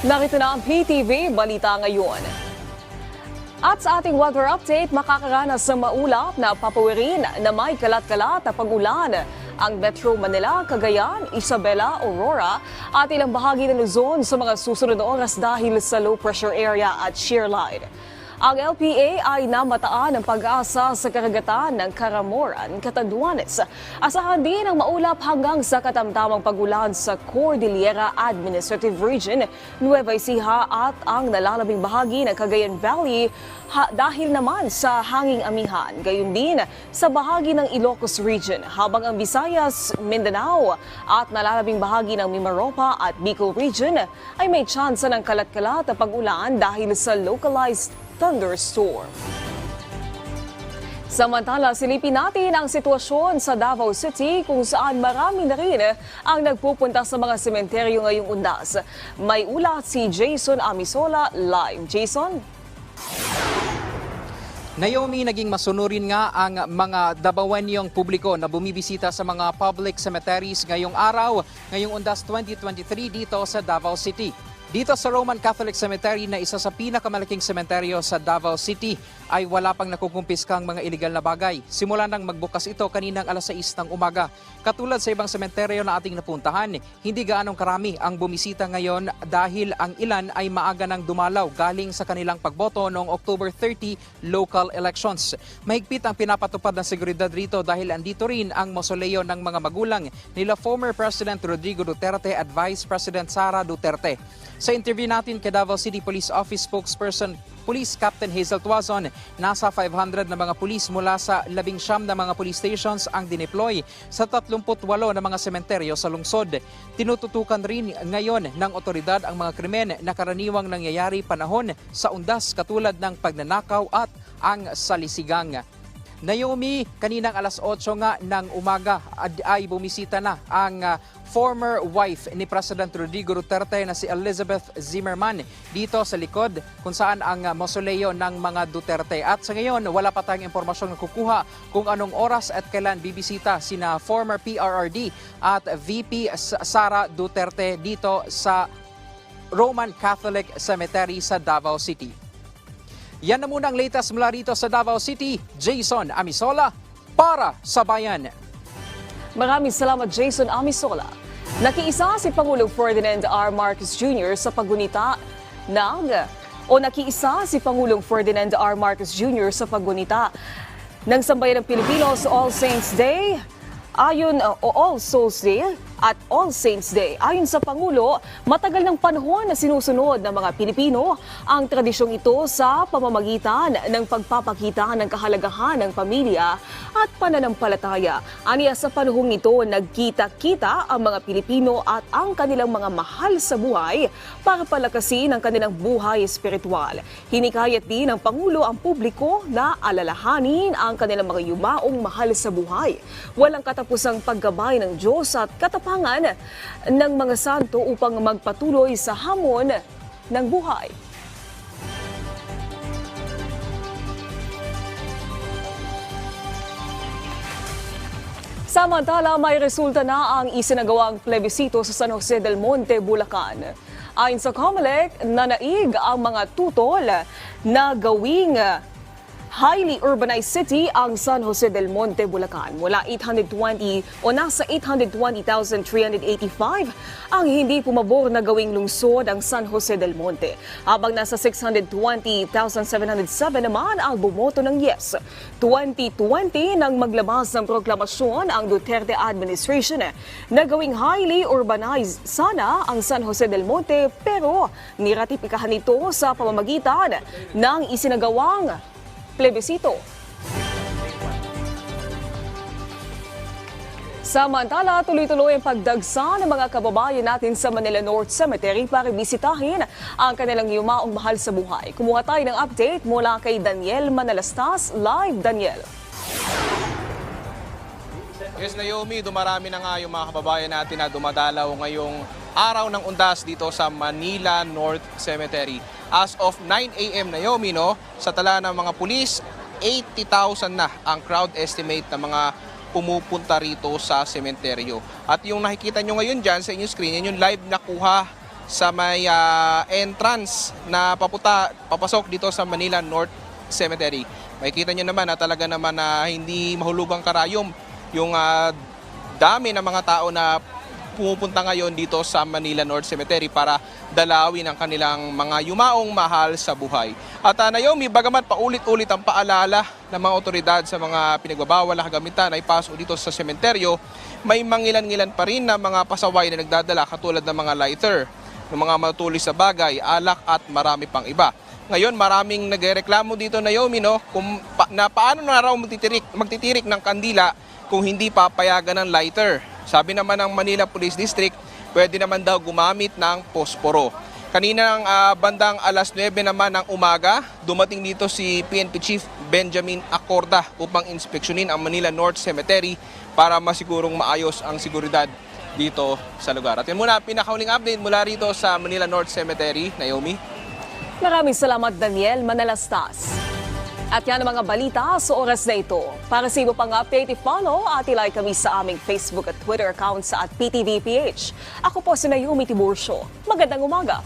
Narito na ang PTV Balita ngayon. At sa ating weather update, makakaranas ng maulap na papawirin na may kalat-kalat na pag-ulan ang Metro Manila, Cagayan, Isabela, Aurora at ilang bahagi ng Luzon sa mga susunod na oras dahil sa low pressure area at shear line. Ang LPA ay namataan ng pag-asa sa karagatan ng Caramoran, Catanduanes. Asahan din ang maulap hanggang sa katamtamang pag-ulan sa Cordillera Administrative Region, Nueva Ecija at ang nalalabing bahagi ng Cagayan Valley dahil naman sa hanging amihan. Gayon din sa bahagi ng Ilocos Region, habang ang Visayas, Mindanao at nalalabing bahagi ng Mimaropa at Bicol Region ay may tsansa ng kalat-kalat na pag-ulan dahil sa localized thunderstorm. Samantala, silipin natin ang sitwasyon sa Davao City kung saan marami na rin ang nagpupunta sa mga sementeryo ngayong undas. May ulat si Jason Amisola live. Jason? Naomi, naging masunurin nga ang mga Davaoenyong publiko na bumibisita sa mga public cemeteries ngayong araw, ngayong undas 2023 dito sa Davao City. Dito sa Roman Catholic Cemetery na isa sa pinakamalaking sementeryo sa Davao City ay wala pang nakukumpiskang mga iligal na bagay. Simula nang magbukas ito kaninang alas 6 ng umaga. Katulad sa ibang sementeryo na ating napuntahan, hindi gaanong karami ang bumisita ngayon dahil ang ilan ay maaga nang dumalaw galing sa kanilang pagboto noong October 30 local elections. Mahigpit ang pinapatupad ng seguridad rito dahil andito rin ang mausoleo ng mga magulang nila former President Rodrigo Duterte at Vice President Sara Duterte. Sa interview natin kay Davao City Police Office spokesperson Police Captain Hazel Tuazon, nasa 500 na mga pulis mula sa 19 na mga police stations ang dineploy sa 38 na mga sementeryo sa lungsod. Tinututukan rin ngayon ng otoridad ang mga krimen na karaniwang nangyayari panahon sa undas katulad ng pagnanakaw at ang salisigang. Naomi, kaninang alas 8 nga ng umaga ay bumisita na ang former wife ni President Rodrigo Duterte na si Elizabeth Zimmerman dito sa likod kung saan ang mausoleo ng mga Duterte. At sa ngayon, wala pa tayong impormasyon na kukuha kung anong oras at kailan bibisita sina former PRRD at VP Sara Duterte dito sa Roman Catholic Cemetery sa Davao City. Yan na muna ang latest mula rito sa Davao City. Jason Amisola para sa Bayan. Maraming salamat, Jason Amisola. Nakiisa si Pangulong Ferdinand R. Marcos Jr. sa paggunita nakiisa si Pangulong Ferdinand R. Marcos Jr. sa paggunita ng Sambayan ng Pilipino sa All Saints Day All Souls Day at All Saints Day. Ayon sa Pangulo, matagal ng panahon na sinusunod ng mga Pilipino ang tradisyong ito sa pamamagitan ng pagpapakita ng kahalagahan ng pamilya at pananampalataya. Aniya sa panahong ito, nagkita-kita ang mga Pilipino at ang kanilang mga mahal sa buhay para palakasin ang kanilang buhay espiritual. Hinikayat din ng Pangulo ang publiko na alalahanin ang kanilang mga yumaong mahal sa buhay. Walang katapusang paggabay ng Diyos at katapangan ng mga santo upang magpatuloy sa hamon ng buhay. Samantala, may resulta na ang isinagawang plebisito sa San Jose del Monte, Bulacan. Ayon sa COMELEC, nanaig ang mga tutol na gawing highly urbanized city ang San Jose del Monte, Bulacan. Nasa 820,385 ang hindi pumabor na gawing lungsod ang San Jose del Monte. Habang nasa 620,707 naman ang bumoto ng yes. 2020 nang maglabas ng proklamasyon ang Duterte administration na gawing highly urbanized sana ang San Jose del Monte, pero niratipikahan nito sa pamamagitan ng isinagawang plebisito. Samantala, tuloy-tuloy ang pagdagsa ng mga kababayan natin sa Manila North Cemetery para bisitahin ang kanilang yumaong mahal sa buhay. Kumuha tayo ng update mula kay Daniel Manalastas. Live, Daniel. Yes, Naomi, dumarami na nga yung mga kababayan natin na dumadalaw ngayong araw ng undas dito sa Manila North Cemetery. As of 9 a.m. Naomi, sa tala ng mga pulis, 80,000 na ang crowd estimate ng mga pumupunta rito sa sementeryo. At yung nakikita nyo ngayon dyan sa inyong screen, yan yung live na kuha sa may entrance na papasok dito sa Manila North Cemetery. Makikita nyo naman na talaga naman na hindi mahulugang karayom yung dami ng mga tao na pumupunta ngayon dito sa Manila North Cemetery para dalawin ang kanilang mga yumaong mahal sa buhay. At Naomi, bagamat paulit-ulit ang paalala ng mga otoridad sa mga pinagbabawal na kagamitan na ipasok dito sa sementeryo, may mangilan-ngilan pa rin na mga pasaway na nagdadala katulad ng mga lighter, ng mga matutulis sa bagay, alak at marami pang iba. Ngayon, maraming nagreklamo dito, Naomi, no, na paano na raw magtitirik ng kandila kung hindi papayagan ng lighter. Sabi naman ng Manila Police District, pwede naman daw gumamit ng posporo. Kaninang bandang alas 9 naman ng umaga, dumating dito si PNP Chief Benjamin Acorda upang inspeksyonin ang Manila North Cemetery para masigurong maayos ang seguridad dito sa lugar. At yun muna, pinakauling update mula rito sa Manila North Cemetery. Naomi? Maraming salamat, Daniel Manalastas. At yan ang mga balita sa oras na ito. Para sa iba pang update, i-follow at i-like kami sa aming Facebook at Twitter accounts at PTVPH. Ako po si Naomi Tiburcio. Magandang umaga.